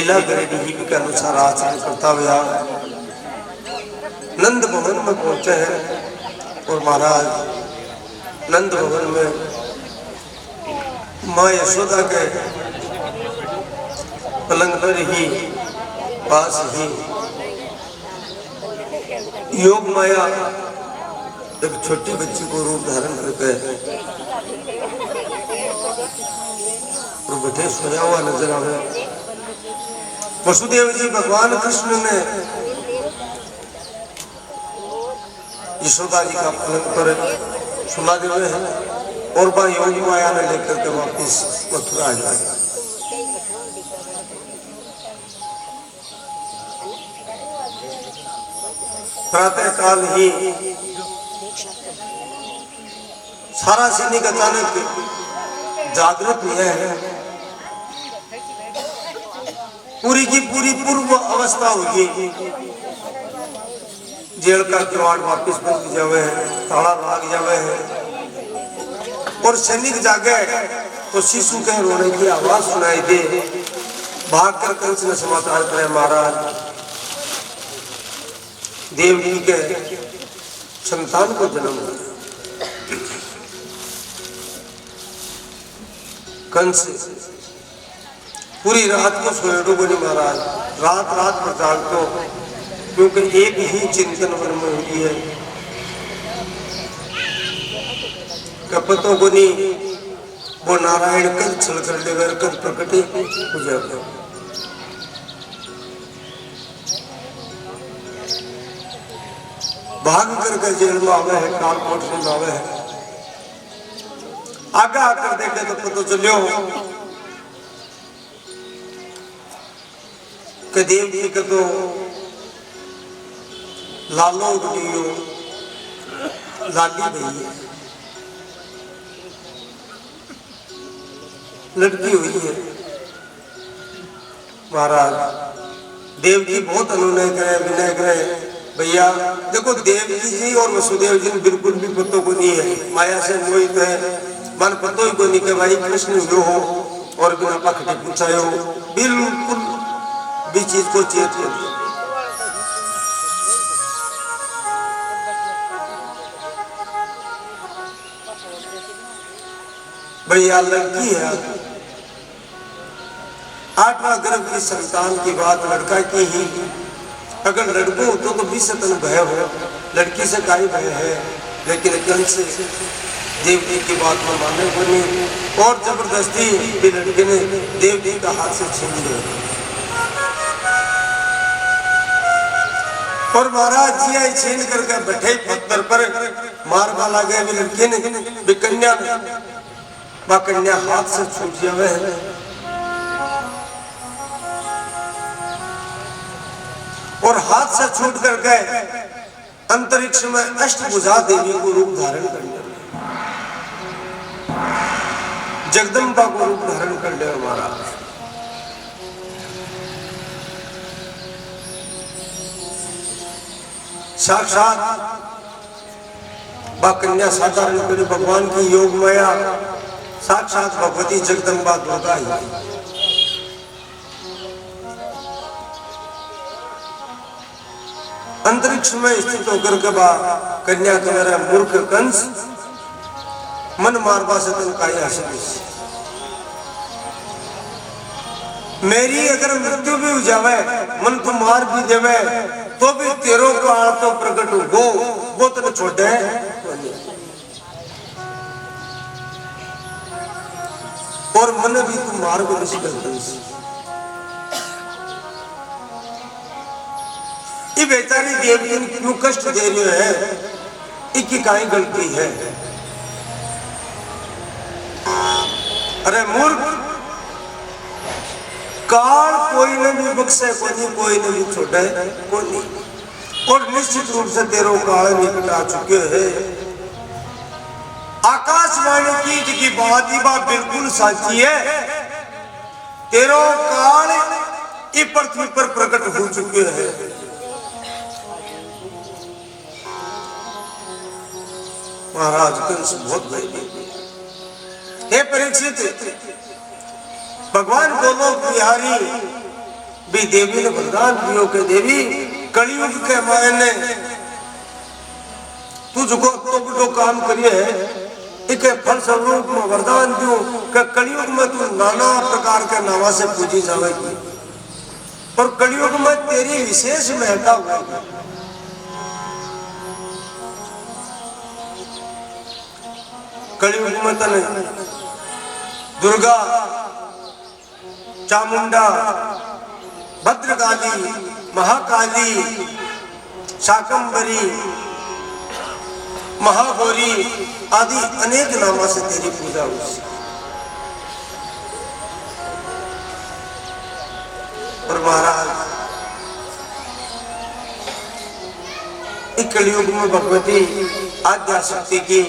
लीला गरेगी के अनुसार आचरण करता हुआ नंद भवन में पहुंचे हैं। और महाराज नंद भवन में माँ यशोदा के पलंग पर ही पास ही योग माया एक छोटी बच्ची को रूप धारण करके और बैठे सोया हुआ नजर आवे। वसुदेव जी भगवान कृष्ण ने यशोदा जी का पलंग पर सुला देवे हैं और वह योग माया ने लेकर के वापिस मथुरा जाए। प्रातः काल ही सारा सैनिक अचानक जागृत हुए हैं। पूरी की पूरी पूर्व अवस्था होगी। जेल का किवाड़ वापिस बंद जावे है, ताला लाग जावे है और सैनिक जागे तो शिशु के रोने की आवाज सुनाई दे। भाग कर कंस ने समाचार करे, महाराज देवकी के संतान को जन्म दिया। कंस पूरी रात को सोएडो बोले, महाराज रात रात पर जागतो, क्योंकि एक ही चिंतन मन में हुई है। कपतों को नहीं वो नारायण कद छल कर लेकर कद प्रकटे हो जाए। भाग करके जेल में आवे है, काल कोट में आवे है। आगे आकर देखे तो पता चलियो कि देव जी का तो लालो गुड़ियो लाली भई है, लड़की हुई है। महाराज देव जी बहुत अनुनय करे, विनय करे। भैया देखो देव जी और वसुदेव जी बिल्कुल भी पत्तों को नहीं है, माया से मोहित है। मन पत्तों ही को नहीं के भाई कृष्ण जो हो और बिना पखटे पूछायो बिल्कुल भी चीज को चेत कर दिया। भैया लड़की है, 8वां गर्भ की संतान की बात लड़का की ही। अगर लड़को होतो तो 20 भय हो, लड़की से काई भय है। लेकिन कंस देव जी की बात में माने को नहीं और जबरदस्ती भी लड़के ने देव जी का हाथ से छीन लिया। और महाराज जी आई छीन करके बैठे पत्थर पर मार माला गए। भी लड़के ने भी कन्या वह कन्या हाथ से छूट जावे है। और हाथ से छूट कर गए अंतरिक्ष में अष्टभुजा देवी को रूप धारण कर लिया, जगदम्बा को रूप धारण कर लिया। हमारा साक्षात बा कन्या साधारण कर भगवान की योग माया साक्षात भगवती जगदम्बा दुर्गा ही। अंतरिक्ष में स्थित होकर के बा कन्या के मेरा मूर्ख कंस मन मारवा से तन काई आशीष। मेरी अगर मृत्यु भी हो जावे, मन को मार भी देवे, तो भी तेरो काल तो प्रकट हो वो तन छोड़े। और मन भी तू मार को नहीं करते। ये बेचारी देवती क्यों कष्ट दे रही है, इनकी काई गलती है। अरे मूर्ख, काल कोई ने भी बख्शे कोई ने भी छोड़े कोई नहीं। और निश्चित रूप से तेरो काल निकट आ चुके हैं। आकाशवाणी की बात ही बात बिल्कुल सच्ची है। तेरो काल इस पृथ्वी पर प्रकट हो चुके हैं। महाराज कंस बहुत भयभीत। हे परीक्षित, भगवान दोनों बिहारी भी देवी ने वरदान दियो के देवी कलयुग के मायने तुझको तो बड़ो काम करिए है इके फल स्वरूप में वरदान दियो कि कलयुग में तू नाना प्रकार के नावा से पूजी जाएगी और कलयुग में तेरी विशेष महत्ता होगी। कलयुग में तने दुर्गा, चामुंडा, भद्रकाली, महाकाली, शाकंभरी, महागौरी आदि अनेक नामों से तेरी पूजा हुई। और महाराज इस कलयुग में भगवती आद्या शक्ति की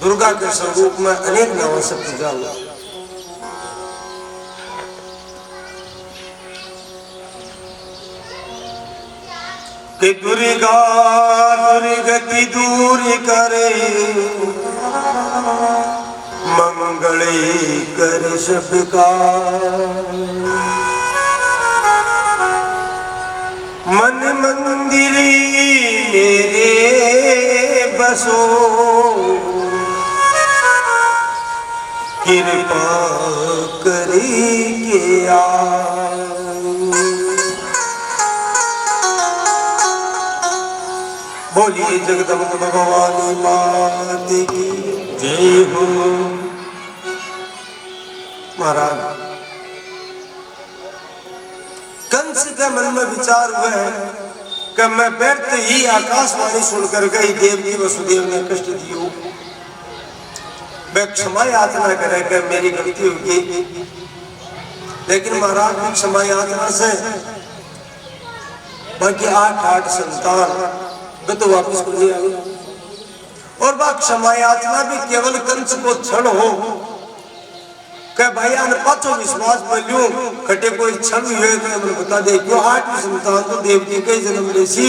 दुर्गा के स्वरूप में अनेक नामों से पूजा हुई। कि दुर्गा दुर्गति दूर करे मंगले कर सबका मन मंदिरी मेरे बसो कृपा करी के आ। बोलिए जगदम्ब भवानी मात की जय हो। महाराज कंस के मन में विचार हुए हैं कि मैं बैठते ही आकाशवाणी सुनकर गई देवकी वसुदेव ने कष्ट दियो, मैं क्षमा याचना करे कि मेरी गलती होगी। लेकिन महाराज भी क्षमा याचना से बाकी 8 संतान तो वापस को नहीं आई। और बात क्षमा याचना भी केवल कंस को क्षण हो कि भाई आने पाचो विश्वास बलियो खटे कोई क्षण हुए तो हमें बता दे क्यों 8 संतान तो देवती के जन्म ले सी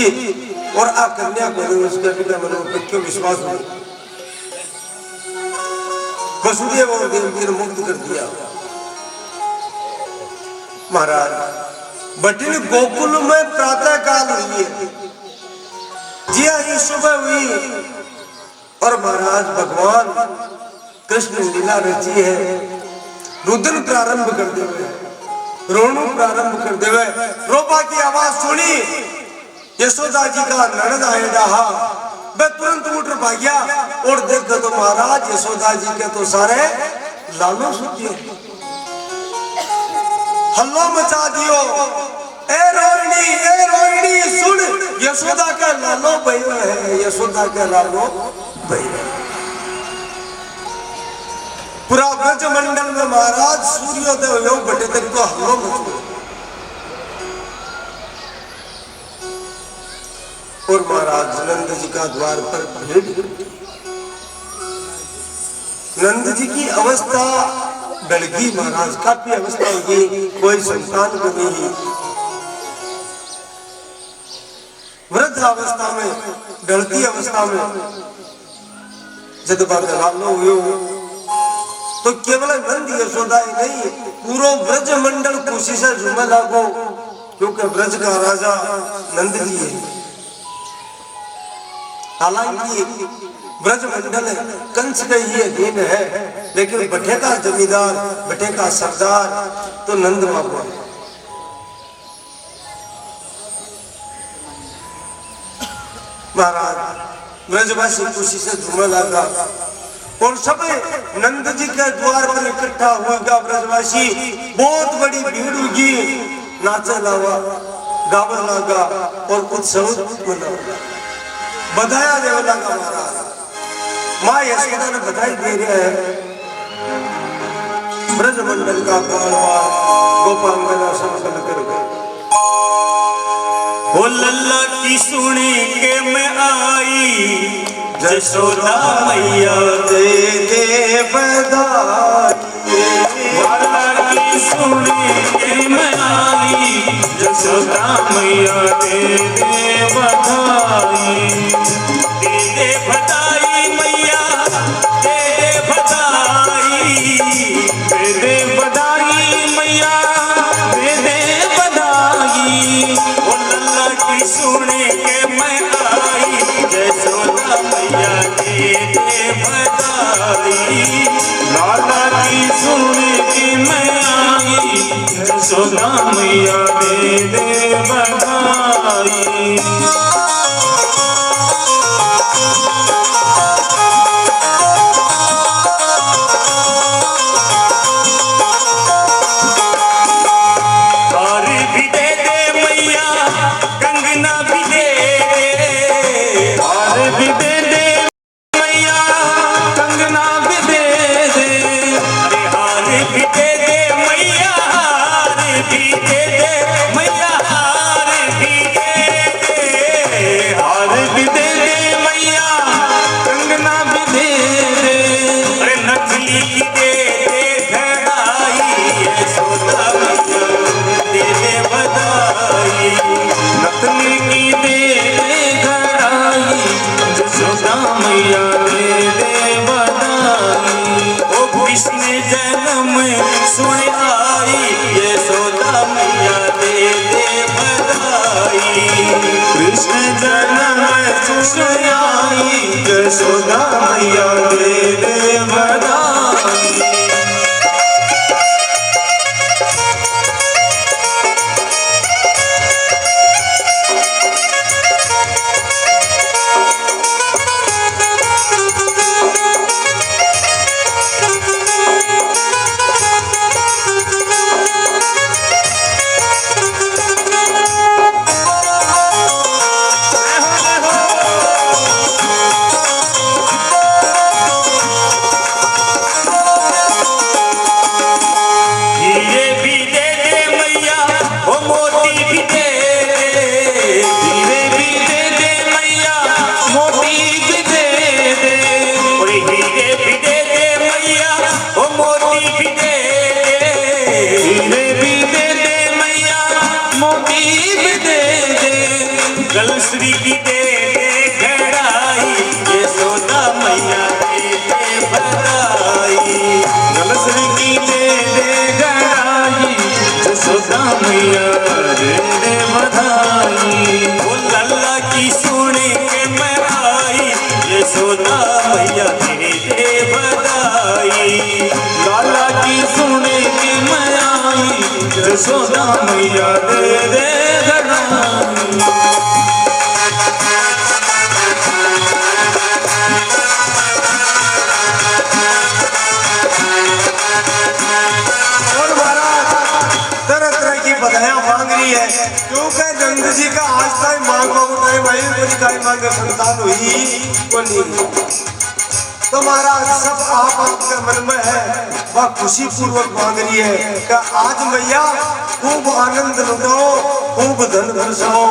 और आ कन्या को उसके पिता मन में क्यों विश्वास हो। वसुदेव और देवकी ने मुक्त कर दिया। महाराज बटिन गोकुल में प्रातः काल हुई है जी ही सुबह हुई और महाराज भगवान कृष्ण लीला रची है। रुदन प्रारंभ कर देवे, रोणु प्रारंभ कर देवे। रोपा की आवाज सुनी, यशोदा जी का ननद आए रहा, मैं तुरंत उठ भाग्या और देखा तो महाराज यशोदा जी के तो सारे लालो सुतिए हल्लो मचा दियो। ए रोहिणी सुन, यशोदा का लालो भयो है, यशोदा का लालो भयो। पूरा ब्रज मंडल में महाराज सूर्योदय हो बटे तक तो हल्लो मच गया। और महाराज नंद जी का द्वार पर भीड़, नंद जी की अवस्था गलगी, महाराज काफी अवस्था होगी, कोई संतान को नहीं। वृद्ध अवस्था में, गलती अवस्था में जब लालो हुए तो केवल नंद यशोदा ही नहीं पूरा ब्रज मंडल खुशी से झूमे लागो, क्योंकि ब्रज का राजा नंद जी है। हालांकि ब्रज मंडल कंस का ही अधीन है, लेकिन बठे का जमींदार, बठे का सरदार तो नंद बाबू है। महाराज ब्रजवासी खुशी से झूमने लगा और सब नंद जी के द्वार पर इकट्ठा हुआ ब्रजवासी। बहुत बड़ी भीड़ होगी, नाचा लगा, गावन लगा और उत्सव मना, बधाया देने लगा। महाराज माँ यशोदा ने बधाई दे रहे हैं। ब्रज मंडल का गोपांगना संपन्न कर गए। ओ लल्ला की सुनी के मैं आई, यशोदा मैया दे दे बधाई। लल्ला की सुनी के मैं आई, यशोदा मैया दे दे बधाई। दे दे बधाई मैया, दे दे बधाई, दे दे बधाई मैया, दे दे बधाई। मैया दे दे बधाई। लाला की सुन के मैं आई, यशोदा मैया दे दे बधाई। हार भी दे दे मैया, कंगना भी दे दे। हार भी दे दे मैया, कंगना भी दे दे। अरे हार भी दे दे मैया, हार भी दे दे मैया, हार भी दे दे। हार भी दे दे मैया, कंगना भी दे दे। अरे नकली की दे दे घड़ाई, यशोदा मैया दे दे बधाई। नकली की दे दे घड़ाई, यशोदा मैया दे दे बधाई। ओ कृष्ण जन्म सुन आई, यशोदा मैया दे दे बधाई। कृष्ण जन्म सुन आई, यशोदा मैया दे दे बधाई। हीरे भी दे दे मैया, ओ मोती भी दे दे। हीरे भी दे दे मैया, मोती भी दे दे। और हीरे भी दे दे मैया, ओ मोती भी दे दे। हीरे भी दे दे मैया, मोती भी दे दे। गलश्री भी दे दे घड़ाई, यशोदा मैया दे दे बधाई। गलश्री की दे दे घड़ाई, यशोदा मैया दे दे बधाई। ओ लल्ला की सुन के मैं आई, यशोदा मैया दे दे बधाई। लाला की सुन के मैं आई, यशोदा मैया दे दे बधाई। और महाराज तरह तरह की बधाइयां मांग रही है, क्योंकि नंद जी का आज तक मांग मांगो टाइम आई, कोई काय मांगे संतान हुई को नहीं। तो महाराज सब आप आपके मन में है, वह खुशी पूर्वक मांग रही है कि आज मैया खूब आनंद लुटो, खूब धन बरसाओ।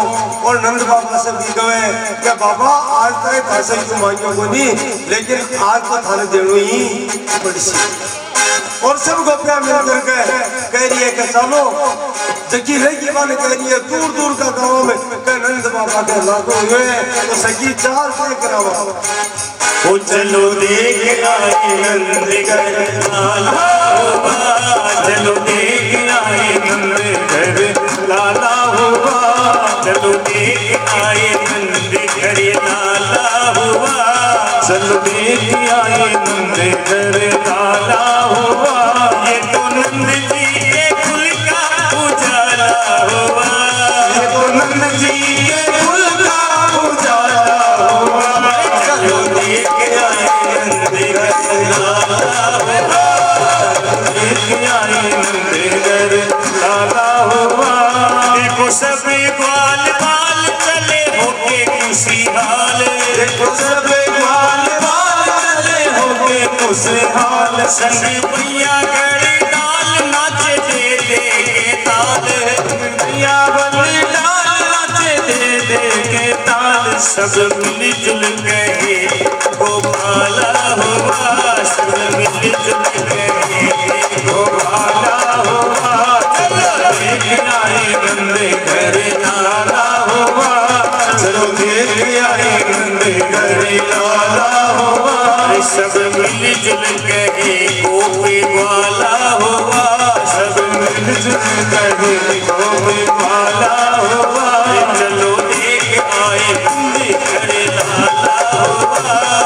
और नंद बाबा से भी कहे कि बाबा आज तक पैसे तो मांगो को नहीं, लेकिन आज तो थाने देनो ही बड़ी सी। और सब गोपियां मिलकर के कह रही है कि चलो जकी रही की बात कह रही है, दूर दूर का गाँव में नंद बाबा के लागू हुए तो सकी चाल तय करावा। ओ चलो देख आए नंदगढ़ लाला हुआ, चलो देख आए नंदगढ़ लाला हुआ। चलो देख आए नंदगढ़ लाला हुआ, चलो देख आए नंदगढ़ लाला हुआ। ये तो नंद जी के कुल का उजाला हुआ, ये तो नंद जी के कुल का उजाला हुआ। चलो देख आए नंदगढ़ लाला हुआ, देख आए नंदगढ़ लाला हुआ। देखो सब ग्वाल बाल चले होके खुशहाल, देखो सब ग्वाल बाल चले होके खुशहाल। संग भैया गड़ी डाल नाचे दे दे के ताल, भैया बली डाल नाचे दे दे के ताल। सब मिलजुल गए गोपाला हुआ, सब मिलजुल गए गोपाला हुआ। चलो देख आए नंदगढ़ लाला हुआ, चलो देख आए नंदगढ़ लाला हुआ। सब मिलजुल गए गोपी वाला हुआ, सब मिलजुल गए गोपी वाला हुआ। चलो देख आए नंदगढ़ लाला हुआ।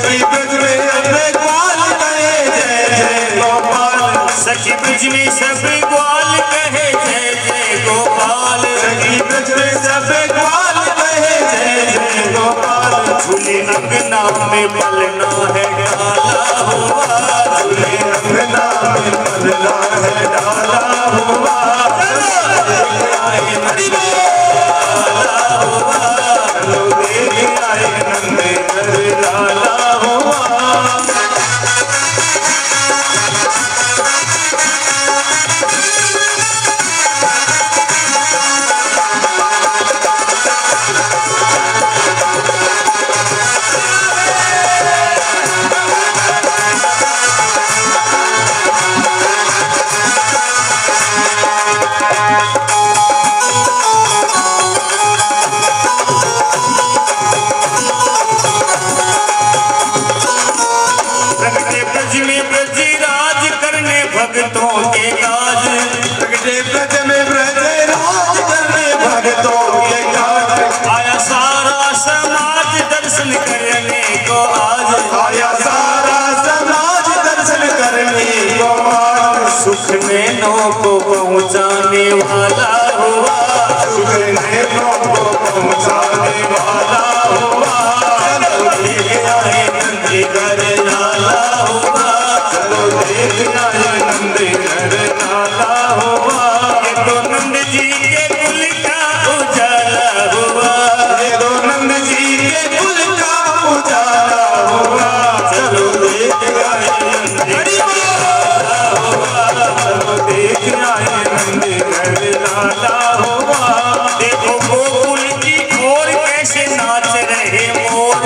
सखी ब्रज में अपने ग्वाल कहे जय जय गोपाल सखी ब्रज में सब ग्वाल कहे जय जय गोपाल सखी ब्रज में सब ग्वाल कहे जय जय गोपाल झूले अंगना में पलना है डाला हुआ झूले अंगना में पलना है डाला हुआ हरि बोल चलो देख आए नंद घर लाला हुआ भक्तों के काज प्रगटे ब्रज में ब्रज राज करने भक्तों के काज आया सारा समाज दर्शन करने को आज आया सारा समाज दर्शन करने को आज सुख नैनों को पहुँचाने वाला हुआ सुख नैनों को पहुँचाने वाला हुआ चलो देख आए नंद घर लाला हुआ चलो देख आए नंद घर लाला हुआ ये तो नंद जी के कुल का उजाला हुआ ये तो नंद जी के कुल का उजाला हुआ चलो देख आए नंद चलो देख आए नंद घर लाला हुआ देखो गोकुल की ओर कैसे नाच रहे मोर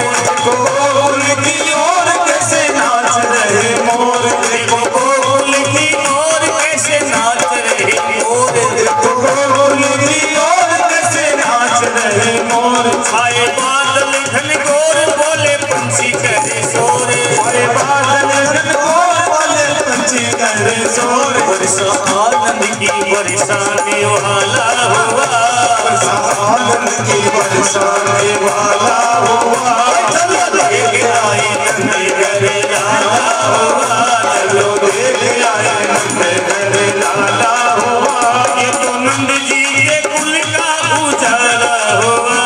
गोकुल की ओर कैसे नाच रहे मोर देखो गोकुल की ओर कैसे नाच रहे मोर गोकुल की ओर कैसे नाच रहे मोर आए बादल घनघोर बोले पंछी करे शोर आए बादल घनघोर बोले पंछी करे शोर वर्षा आनंद की बरसाने वाला हुआ आनंद की बरसाने वाला हुआ चलो देख आए नंद घर लाला हुआ चलो देख आए नंद घर लाला हुआ ये तो नंद जी के कुल का उजाला हुआ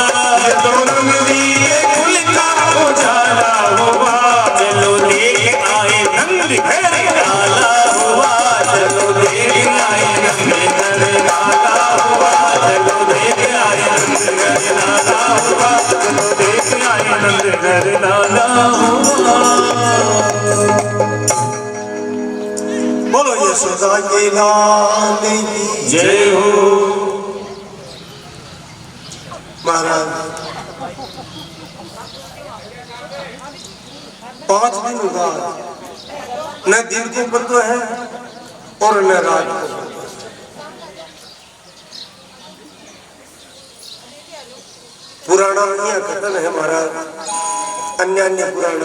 ये तो नंद जी के कुल का उजाला हुआ चलो देख आए नंद घर लाला हुआ चलो देख आए नंद घर लाला हुआ चलो देख आए नंद घर लाला हुआ चलो देख आए नंद घर लाला हुआ बोलो यशोदा के लाल की जय हो महाराज 5 दिन होगा न दिन को पता है और न रात को पुराना यह कथन है महाराज अन्य अन्य पुराण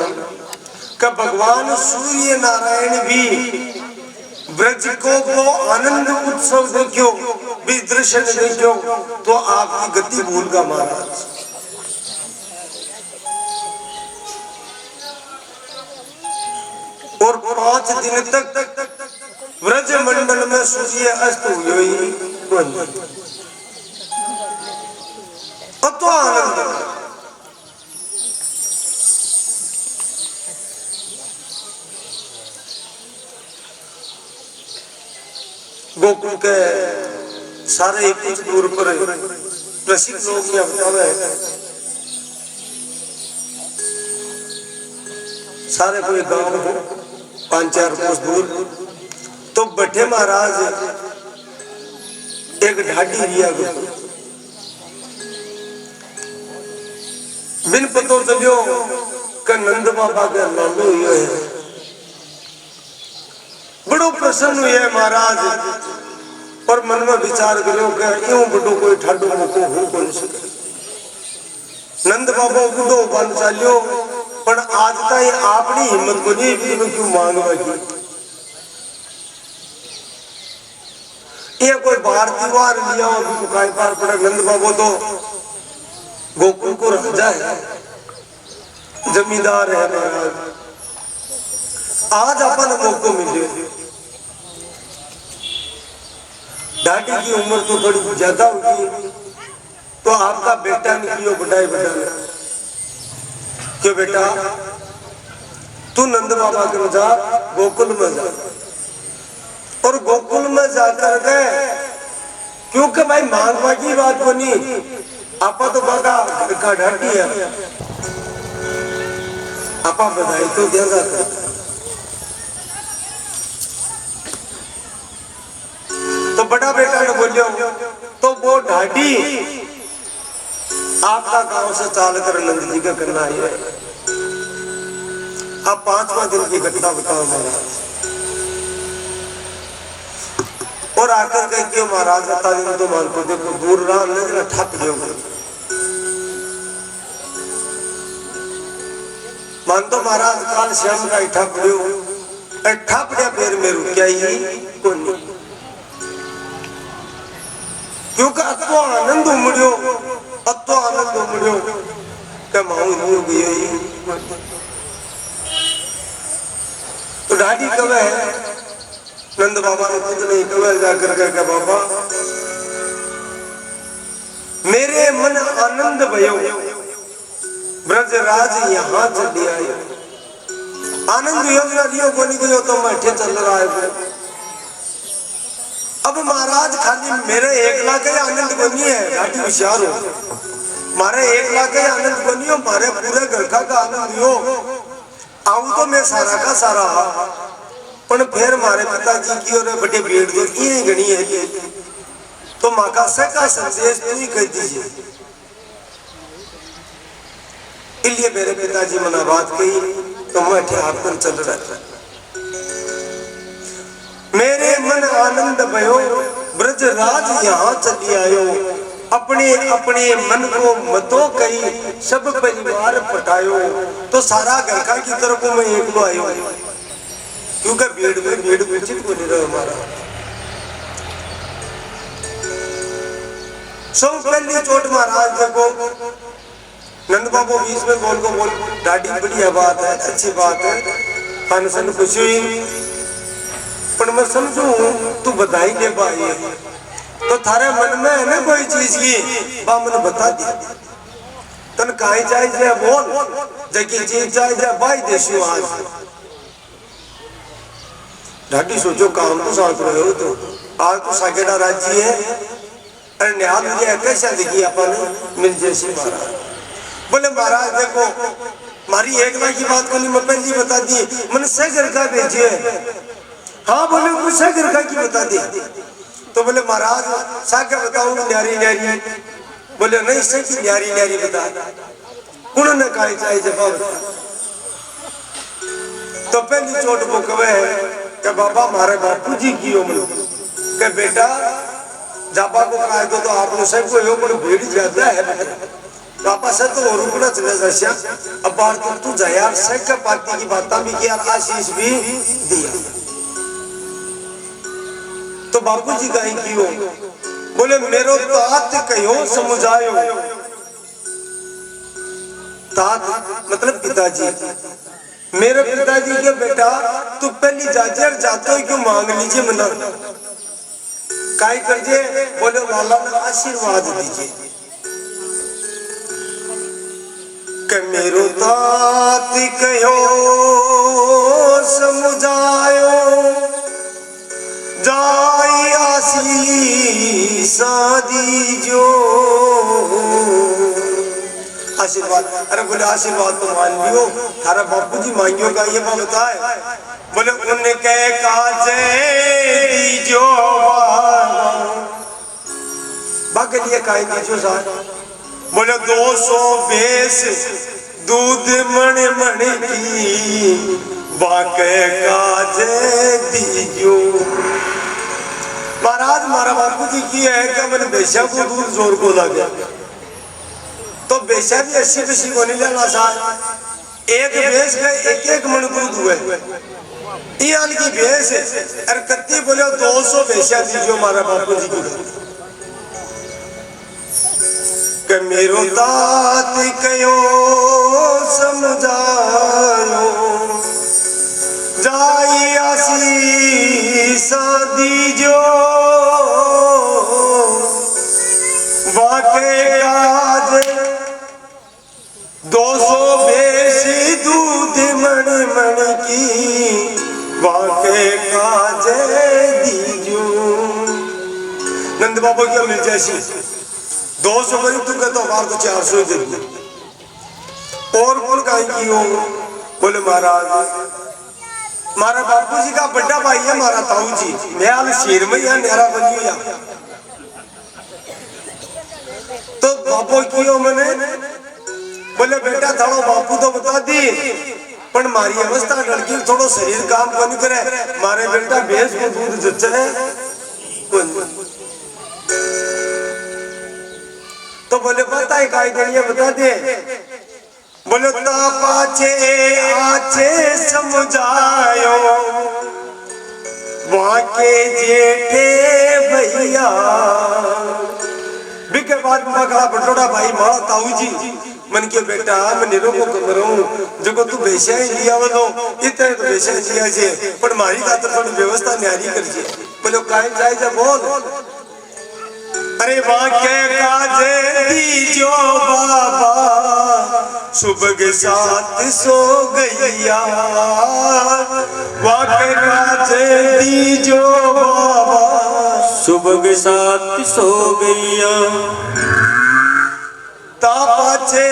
का भगवान सूर्य नारायण भी ब्रज को आनंद उत्सव देखो भी दृश्य देखो तो आपकी गति भूलगा महाराज और 5 दिन तक ब्रज मंडल में सूर्य अस्त हुई तो आनंद गोकुल के सारे कुछ दूर पर प्रसिद्ध लोग यह बतावे सारे कोई गांव 5-4 कोस दूर तो बैठे महाराज एक ढाडी लिया बिन पतो चलियो का नंद बाबा के लालू हुए है बड़ो प्रसन्न हुए महाराज पर मन में विचार करो कि यूं बड़ो कोई ठाडो मौको हो कौन सके नंद बाबा बुढ़ो बन चालियो पर आज ताई अपनी हिम्मत को नहीं पीनो क्यों मांगवा की ये कोई भारतीय वार लिया और भी काय पार पड़ा नंद बाबा तो गोकुल को राजा है जमींदार है महाराज। आज अपन मौको मिले, ढाडी की उम्र तो थोड़ी ज्यादा होगी, तो आपका बेटा निकलियो बढ़ाई बढ़ाने क्यों बेटा तू नंद बाबा के जा, गोकुल में जा, और गोकुल में जाकर गए, क्योंकि भाई मांगवा की बात को नहीं, आपा तो बागा घर का ढाडी है, आपा बधाई तो दिया जाता है। तो बड़ा बेटा ने बोलियो, तो वो ढाडी आपका गांव से चाल कर नंद जी का करना है। अब 5वां दिन की घटना बताओ महाराज। और आकर कह के महाराज बता दिन तो मान को देखो दूर रहा नजर ठप गयो, मान तो महाराज काल श्याम का ठप गयो, ठप गया फिर में रुकिया ही कोनी, क्योंकि अतो आनंद उमड़ियो, अतो आनंद उमड़ियो के माऊ नहीं गयो ही। तो ढाडी कवे नंद बाबा ने कुछ नहीं कवे, जाकर कह बाबा मेरे मन आनंद भयो, ब्रजराज यहाँ चली आयो, आनंद योजना लियो को नहीं गयो तो मैं चल रहा है। अब महाराज खाली मेरे एकला का आनंद बनी है, ढाडी होशियार हो, मारे एकला का आनंद बनी हो, मारे पूरे घर का आनंद हो, आऊ तो मैं सारा का सारा, पर फिर मारे पिताजी की और बड़े भीड़ तो ये गणी है, तो माँ का सका संदेश तू ही कह दीजिए। इसलिए मेरे पिताजी मना बात कही, तो मैं ठहर कर चल रहा था। मेरे मन आनंद भयो, ब्रजराज यहाँ चली आयो, अपने अपने मन को मतों कही, सब परिवार पटायो, तो सारा घर का की तरफ मैं एक लो आयो, क्योंकि भीड़ उचित को नहीं रहा हमारा। सब पहली चोट महाराज देखो, नंद बाबू बीच में बोल को बोल, ढाडी बढ़िया बात है, अच्छी बात है, फन खुशी हुई, पर मैं समझू तू बधाई दे पाई, तो थारे मन में है ना कोई चीज की बा मन बता दी, तन काई चाहिए बोल, जकी चीज चाहिए बाई देशू आज। ढाडी सोचो काम तो साथ रहे हो, तो आज तो साकेड़ा राज्य है, अरे निहाल मुझे कैसा दिखी अपन मिल जैसी महाराज। बोले महाराज देखो मारी एक लाख की बात को नहीं मैं पहले बता दी, मैंने से घर का भेजिए, हाँ बोले मुझसे घर का की बता दी, तो बोले महाराज साके बताऊं न्यारी न्यारी, बोले नहीं सही न्यारी न्यारी बता, उन्होंने कहा चाहिए जवाब। तो पहली चोट वो कवे कि बाबा हमारे बापू जी की उम्र के बेटा जापा को कहा तो आपने सब को यो भीड़ ज्यादा है, पापा से तो रुकना चले जा, अब बार तू जा यार सही का पार्टी की बात भी किया, आशीष भी दिया। तो बापू जी कहीं की हो, बोले मेरो तात कहो समझायो, तात मतलब पिताजी, मेरे पिताजी के बेटा तू पहली जाकर जाते क्यों मांग लीजिए मना, काई करजे, बोले वाला ने आशीर्वाद दीजिए कि मेरो तात कहो समझायो, जाई आशीषा दीजो, आशीर्वाद। अरे बोले आशीर्वाद तो मान लियो, थारा बापू जी मांगियो का ये बात बताए, बोले उनके काजे दीजो, बाकी लिए काहे दीजो साहब, बोले 200 भैंस दूध मण मण की, बाके काजे दीजो। महाराज मारा बापू जी की है कि मैंने बेशा को दूध जोर को लगे, तो बेशा भी 80 को नहीं लेना साहब, एक भैंस का एक मन दूध हुए, यान की भैंस और कत्ती बोले 200 बेशा दीजिए मारा बापू जी की। के मेरो तात कयो समझायो जाई आशीष दीजो वाके काज 200 भैंस दूध मन मन की वाके काज दीजो। नंद बाबा क्या मिल जाए 200 बनी तू कहता बार तो 400 दे और बोल कहीं की हो। बोले महाराज मारा बापू जी का बड़ा भाई है मारा ताऊ जी मैं आल शेर में या नेरा बनी या तो बापू की हो मैंने बोले बेटा थाड़ो बापू तो बता दी पर मारी अवस्था लड़की थोड़ो शरीर काम को नहीं करे मारे बेटा भैंस को दूध जच्चा है तो बोले पता है काय देनी है बता दे। बोले पाछे आछे समझायो वहां के जेठे भैया बिके बाद मगड़ा बटोड़ा भाई मारा ताऊ जी मन के बेटा मैं निरो को कमरो जको तू बेशा ही लिया वो इतने तो बेशा लिया जे पर मारी खातर थोड़ी व्यवस्था न्यारी कर जे। बोलो काय चाहे जा बोल। अरे वाके काजे दीजो बाबा सुबह के साथ सो गैया वाके काजे दीजो बाबा सुबह के साथ सो गैया ता पाछे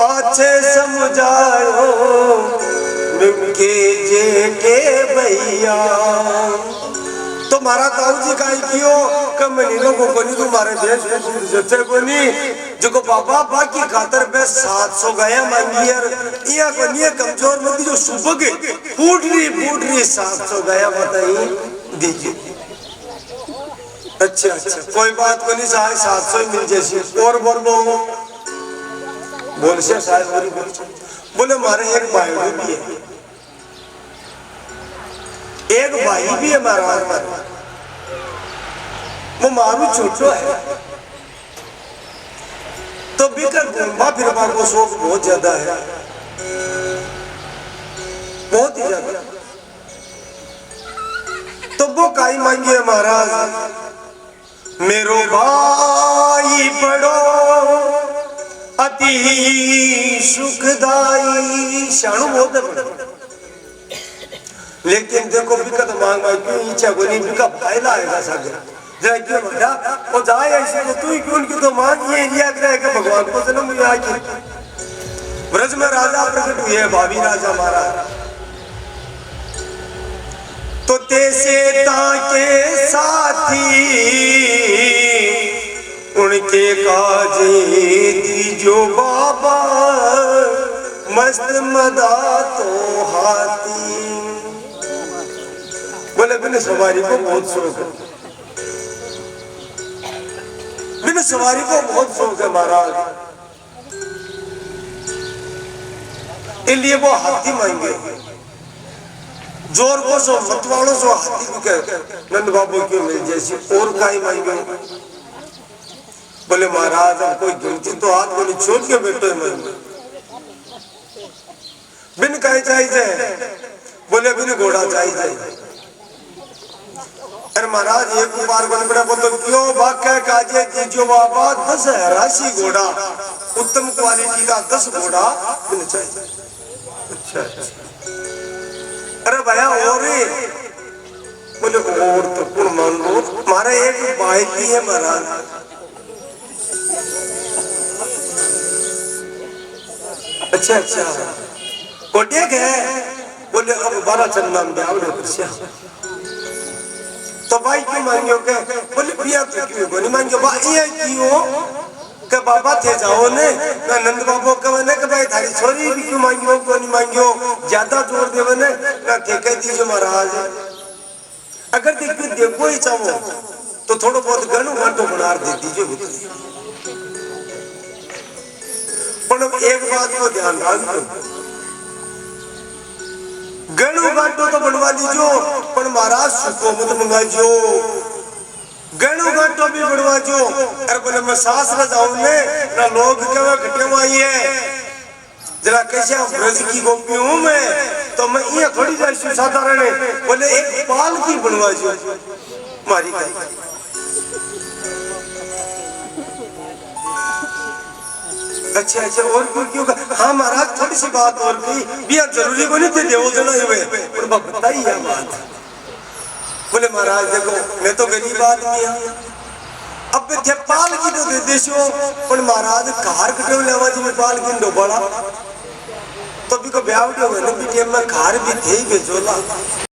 पाछे समझायो के जेठे भैया। तो मारा ताऊ जी काई कियो कम महीनों को कोनी तुम्हारे देश में जच्चे कोनी जो को बाबा बाकी खातर पे 700 गया मांगी यार इया कोनी है कमजोर मत जो सुबह के फूट रही 700 गया बताइए दीजिए। अच्छा अच्छा कोई बात को नहीं साढ़े 700 मिल जैसी और बोल से शायद बोले मारे एक भाई भी है एक भाई भी है महाराज वो मारू छोटो है तो बिकर घूमवा फिरवा को शौक बहुत ज्यादा है बहुत ही ज्यादा। तो वो काई मांगी है महाराज मेरो भाई बड़ो अति सुखदाई शाणु बहुत है लेकिन देखो बिकत मांग क्यों इच्छा को नहीं बिका फायदा आएगा सागर जरा क्यों बेटा वो जाए ऐसे तो तू ही क्यों उनकी तो मांग ये लिया गया है कि भगवान को जन्म हुआ कि ब्रज में राजा प्रकट हुए भाभी राजा मारा तो तेसे ताके साथी उनके काजे दीजो बाबा मस्त मदा तो हाथी। बोले बिन सवारी को बहुत शौक है बिन सवारी को बहुत शौक है महाराज इसलिए वो हाथी मांगे जोर को सो मतवाड़ो सो हाथी को कह नंद बाबू क्यों मिल जैसी और काई मांगे। बोले महाराज अब कोई गिनती तो हाथ बोली छोड़ के बैठो मांगे बिन काई चाहिए। बोले बिन घोड़ा चाहिए। अरे महाराज एक बार बन बड़ा बोलो क्यों वाक्य काजे दीजो बाबा 10 राशि घोड़ा उत्तम क्वालिटी का 10 घोड़ा मिल चाहिए। अच्छा अरे भैया और बोले और तो कौन मान लो हमारा एक भाई की है महाराज अच्छा अच्छा कोटिया है बोले अब 12 चन्ना में तो भाई क्यों मांगे के बोले पिया तो क्यों नहीं मांगे भाई ये क्यों के बाबा थे जाओ ने ना नंद बाबू कहे ने के भाई थारी छोरी भी क्यों मांगियो को नहीं मांगियो ज्यादा जोर देवे ने ना ठेके दीजिए महाराज अगर देखो ही चाहो तो थोड़ा बहुत गणु घंटो बना दे दीजिए पर एक बात को ध्यान रखो गणु घंटो तो बनवा लीजो पर महाराज सुको मत मंगाइयो गणों गाटो भी बढ़वा जो अरे बोले मैं सास न जाऊं ने ना लोग कहे घटे आई है जरा कैसे ब्रज की गोपी हूं मैं तो मैं ये थोड़ी जैसी साधारण है बोले एक बाल की बनवा जो मारी गई अच्छा अच्छा और क्यों हाँ महाराज थोड़ी सी बात और कही बिया जरूरी को नहीं थे देवो जना हुए और बताई यह बात बोले महाराज देखो मैं तो गरीब आदमी हूं अब थे पाल की तो दे देशो पर महाराज कार कटे लेवा जी में पाल की डोबड़ा तो भी को ब्याह हो गया ना भी टाइम में कार भी थे बेचोला